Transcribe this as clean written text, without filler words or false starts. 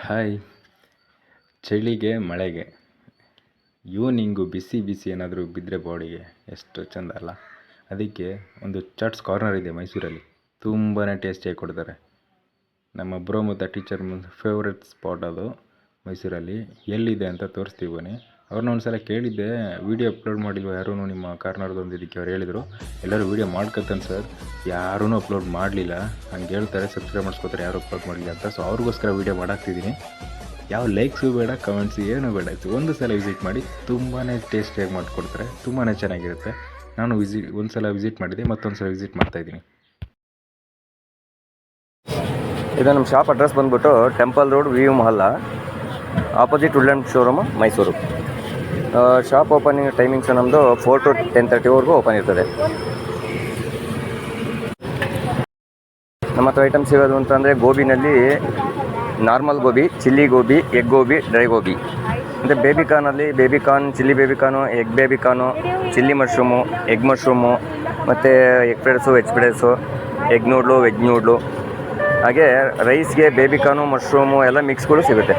Hi. ಚಳಿಗೆ ಮಳೆಗೆ evening ಬಿಸಿ ಬಿಸಿ ಏನಾದರೂ ಬಿದ್ದರೆ ಬಾಡಿಗೆ ಎಷ್ಟು ಚೆಂದ ಅಲ್ಲ. ಅದಕ್ಕೆ ಒಂದು ಚಾಟ್ಸ್ ಕಾರ್ನರ್ ಇದೆ ಮೈಸೂರಲ್ಲಿ, ತುಂಬಾ ಟೇಸ್ಟಿಯಾಗಿ ಕೊಡ್ತಾರೆ. ನಮ್ಮ ಬ್ರೋ ಮತ್ತು ಟೀಚರ್ ಫೇವ್ರೆಟ್ ಸ್ಪಾಟ್ ಅದು ಮೈಸೂರಲ್ಲಿ. ಎಲ್ಲಿದೆ ಅಂತ ತೋರಿಸ್ತೀವಿ ಬನ್ನಿ. ಅವ್ರನ್ನ ಒಂದು ಸಲ ಕೇಳಿದ್ದೆ, ವೀಡಿಯೋ ಅಪ್ಲೋಡ್ ಮಾಡಿಲ್ವ ಯಾರೂ ನಿಮ್ಮ ಕಾರ್ನರ್ದೊಂದು. ಇದಕ್ಕೆ ಅವ್ರು ಹೇಳಿದರು, ಎಲ್ಲರೂ ವೀಡಿಯೋ ಮಾಡ್ಕೊತಾನೆ ಸರ್, ಯಾರೂ ಅಪ್ಲೋಡ್ ಮಾಡಲಿಲ್ಲ. ಹಂಗೆ ಹೇಳ್ತಾರೆ, ಸಬ್ಸ್ಕ್ರೈಬ್ ಮಾಡಿಸ್ಕೋತಾರೆ, ಯಾರು ಅಪ್ಲೋಡ್ ಮಾಡಲಿಲ್ಲ ಅಂತ. ಸೊ ಅವ್ರಿಗೋಸ್ಕರ ವೀಡಿಯೋ ಮಾಡಾಕ್ತಿದ್ದೀನಿ. ಯಾವ ಲೈಕ್ಸು ಬೇಡ, ಕಮೆಂಟ್ಸು ಏನೂ ಬೇಡ, ಒಂದು ಸಲ ವಿಸಿಟ್ ಮಾಡಿ. ತುಂಬಾ ಟೇಸ್ಟಿಯಾಗಿ ಮಾಡಿಕೊಡ್ತಾರೆ, ತುಂಬಾ ಚೆನ್ನಾಗಿರುತ್ತೆ. ನಾನು ಒಂದು ಸಲ ವಿಸಿಟ್ ಮಾಡಿದ್ದೆ, ಮತ್ತೊಂದು ಸಲ ವಿಸಿಟ್ ಮಾಡ್ತಾಯಿದ್ದೀನಿ. ಇದು ನಮ್ಮ ಶಾಪ್ ಅಡ್ರೆಸ್ ಬಂದ್ಬಿಟ್ಟು ಟೆಂಪಲ್ ರೋಡ್ ವಿ ಮಹಲ್ಲ, opposite woodland showroom, Mysuru. Shop opening timings ನಮ್ಮದು 4 to 10:30ವರೆಗೂ ಓಪನ್ ಇರ್ತದೆ. ನಮ್ಮ ಹತ್ರ ಐಟಮ್ಸ್ ಇರೋದು ಅಂತಂದರೆ ಗೋಬಿನಲ್ಲಿ normal gobi, chilli gobi, egg gobi, dry gobi. ಮತ್ತು ಬೇಬಿಕಾರ್ನಲ್ಲಿ baby corn, chilli baby corn, egg baby corn, chilli mushroom, egg mushroom, ಮತ್ತು ಎಗ್ ಫ್ರೈಡ್ಸು, ವೆಜ್ ಫ್ರೈಡ್ಸು, ಎಗ್ ನೂಡ್ಲು, ವೆಜ್ ನೂಡ್ಲು, ಹಾಗೆ ರೈಸ್ಗೆ ಬೇಬಿಕಾರ್ನು, ಮಶ್ರೂಮು ಎಲ್ಲ ಮಿಕ್ಸ್ಗಳು ಸಿಗುತ್ತೆ.